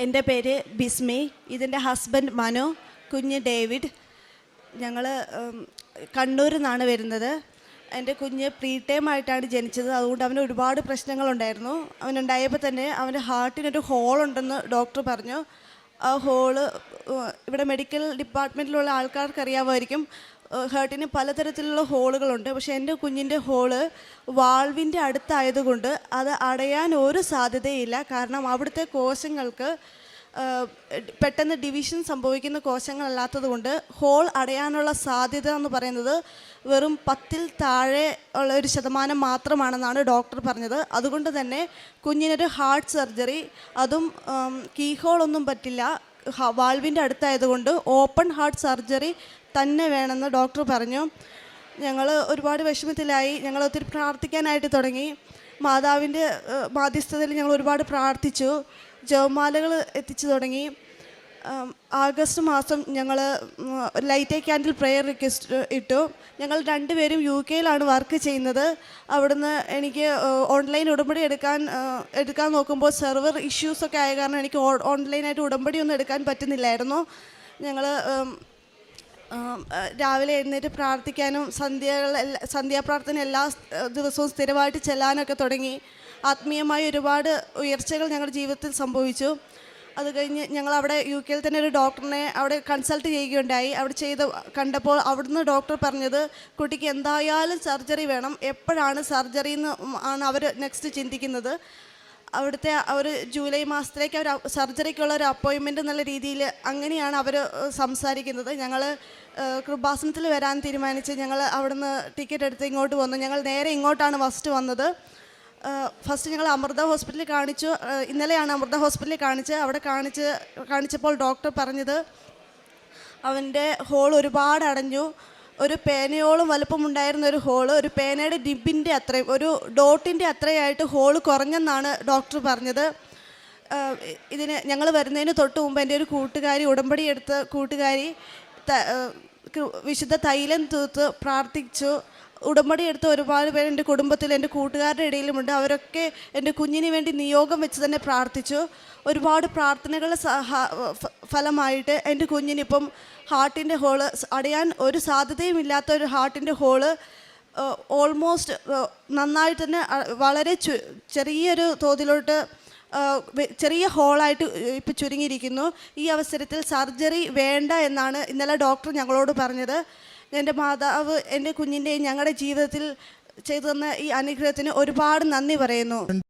എൻ്റെ പേര് ബിസ്മി, ഇതിൻ്റെ ഹസ്ബൻഡ് മനു, കുഞ്ഞ് ഡേവിഡ്. ഞങ്ങൾ കണ്ണൂരിൽ നിന്നാണ് വരുന്നത്. എൻ്റെ കുഞ്ഞ് പ്രീ ടൈം ആയിട്ടാണ് ജനിച്ചത്. അതുകൊണ്ട് അവന് ഒരുപാട് പ്രശ്നങ്ങളുണ്ടായിരുന്നു. അവനുണ്ടായപ്പോൾ തന്നെ അവൻ്റെ ഹാർട്ടിനൊരു ഹോളുണ്ടെന്ന് ഡോക്ടർ പറഞ്ഞു. ആ ഹോള് ഇവിടെ മെഡിക്കൽ ഡിപ്പാർട്ട്മെൻറ്റിലുള്ള ആൾക്കാർക്ക് അറിയാമായിരിക്കും. ഹാർട്ടിന് പലതരത്തിലുള്ള ഹോളുകളുണ്ട്. പക്ഷേ എൻ്റെ കുഞ്ഞിൻ്റെ ഹോള് വാൾവിൻ്റെ അടുത്തായതുകൊണ്ട് അത് അടയാൻ ഒരു സാധ്യതയില്ല. കാരണം അവിടുത്തെ കോശങ്ങൾക്ക് പെട്ടെന്ന് ഡിവിഷൻ സംഭവിക്കുന്ന കോശങ്ങളല്ലാത്തത് കൊണ്ട് ഹോൾ അടയാനുള്ള സാധ്യത എന്ന് പറയുന്നത് വെറും 10-ൽ താഴെ ഉള്ള ഒരു ശതമാനം മാത്രമാണെന്നാണ് ഡോക്ടർ പറഞ്ഞത്. അതുകൊണ്ട് തന്നെ കുഞ്ഞിനൊരു ഹാർട്ട് സർജറി, അതും കീ ഹോളൊന്നും പറ്റില്ല, വാൾവിൻ്റെ അടുത്തായതുകൊണ്ട് ഓപ്പൺ ഹാർട്ട് സർജറി തന്നെ വേണമെന്ന് ഡോക്ടർ പറഞ്ഞു. ഞങ്ങൾ ഒരുപാട് വിഷമത്തിലായി. ഞങ്ങൾ ഒത്തിരി പ്രാർത്ഥിക്കാനായിട്ട് തുടങ്ങി. മാതാവിൻ്റെ മാധ്യസ്ഥതയിൽ ഞങ്ങൾ ഒരുപാട് പ്രാർത്ഥിച്ചു. ജപമാലകൾ എത്തിച്ചു തുടങ്ങി. ആഗസ്റ്റ് മാസം ഞങ്ങൾ light A candle prayer request ഇട്ടു. ഞങ്ങൾ രണ്ടുപേരും UK യിലാണ് വർക്ക് ചെയ്യുന്നത്. അവിടുന്ന് എനിക്ക് ഓൺലൈൻ ഉടമ്പടി എടുക്കാൻ നോക്കുമ്പോൾ സെർവർ ഇഷ്യൂസൊക്കെ ആയ കാരണം എനിക്ക് ഓൺലൈനായിട്ട് ഉടമ്പടി ഒന്നും എടുക്കാൻ പറ്റുന്നില്ലായിരുന്നു. ഞങ്ങൾ രാവിലെ എഴുന്നേറ്റ് പ്രാർത്ഥിക്കാനും സന്ധ്യാപ്രാർത്ഥന എല്ലാ ദിവസവും സ്ഥിരമായിട്ട് ചെല്ലാനൊക്കെ തുടങ്ങി. ആത്മീയമായ ഒരുപാട് ഉയർച്ചകൾ ഞങ്ങളുടെ ജീവിതത്തിൽ സംഭവിച്ചു. അത് കഴിഞ്ഞ് ഞങ്ങൾ അവിടെ UK യിൽ തന്നെ ഒരു ഡോക്ടറിനെ അവിടെ കൺസൾട്ട് ചെയ്യുകയുണ്ടായി. അവിടെ കണ്ടപ്പോൾ അവിടുന്ന് ഡോക്ടർ പറഞ്ഞത് കുട്ടിക്ക് എന്തായാലും സർജറി വേണം. എപ്പോഴാണ് സർജറി എന്ന് ആണ് അവർ നെക്സ്റ്റ് ചിന്തിക്കുന്നത്. അവിടുത്തെ അവർ ജൂലൈ മാസത്തിലേക്ക് അവർ സർജറിക്കുള്ള ഒരു അപ്പോയിൻമെൻറ്റ് എന്നുള്ള രീതിയിൽ അങ്ങനെയാണ് അവർ സംസാരിക്കുന്നത്. ഞങ്ങൾ കൃപാസനത്തിൽ വരാൻ തീരുമാനിച്ച് ഞങ്ങൾ അവിടുന്ന് ടിക്കറ്റ് എടുത്ത് ഇങ്ങോട്ട് വന്നു. ഞങ്ങൾ നേരെ ഇങ്ങോട്ടാണ് ഫസ്റ്റ് വന്നത്. ഫസ്റ്റ് ഞങ്ങൾ അമൃത ഹോസ്പിറ്റലിൽ കാണിച്ചു. ഇന്നലെയാണ് അമൃത ഹോസ്പിറ്റലിൽ അവിടെ കാണിച്ചപ്പോൾ ഡോക്ടർ പറഞ്ഞത് അവൻ്റെ ഹോൾ ഒരുപാട് അടഞ്ഞു. ഒരു പേനയോളം വലുപ്പമുണ്ടായിരുന്ന ഒരു ഹോള് ഒരു പേനയുടെ ഡിബിൻ്റെ അത്രയും, ഒരു ഡോട്ടിൻ്റെ അത്രയായിട്ട് ഹോള് കുറഞ്ഞെന്നാണ് ഡോക്ടർ പറഞ്ഞത്. ഇതിന് ഞങ്ങൾ വരുന്നതിന് തൊട്ട് മുമ്പ് എൻ്റെ ഒരു കൂട്ടുകാരി, ഉടമ്പടി എടുത്ത കൂട്ടുകാരി, വിശുദ്ധ തൈലം തൂത്ത് പ്രാർത്ഥിച്ചു. ഉടമ്പടി എടുത്ത ഒരുപാട് പേര് എൻ്റെ കുടുംബത്തിൽ, എൻ്റെ കൂട്ടുകാരുടെ ഇടയിലുമുണ്ട്. അവരൊക്കെ എൻ്റെ കുഞ്ഞിന് വേണ്ടി നിയോഗം വെച്ച് തന്നെ പ്രാർത്ഥിച്ചു. ഒരുപാട് പ്രാർത്ഥനകളുടെ ഫലമായിട്ട് എൻ്റെ കുഞ്ഞിനിപ്പം ഹാർട്ടിൻ്റെ ഹോള് അടയാൻ ഒരു സാധ്യതയും ഇല്ലാത്ത ഒരു ഹാർട്ടിൻ്റെ ഹോള് ഓൾമോസ്റ്റ് നന്നായിട്ട് തന്നെ വളരെ ചെറിയൊരു തോതിലോട്ട് ചെറിയ ഹോളായിട്ട് ഇപ്പം ചുരുങ്ങിയിരിക്കുന്നു. ഈ അവസരത്തിൽ സർജറി വേണ്ട എന്നാണ് ഇന്നലെ ഡോക്ടർ ഞങ്ങളോട് പറഞ്ഞത്. എൻ്റെ മാതാവ് എൻ്റെ കുഞ്ഞിൻ്റെയും ഞങ്ങളുടെ ജീവിതത്തിൽ ചെയ്തു തന്ന ഈ അനുഗ്രഹത്തിന് ഒരുപാട് നന്ദി പറയുന്നു.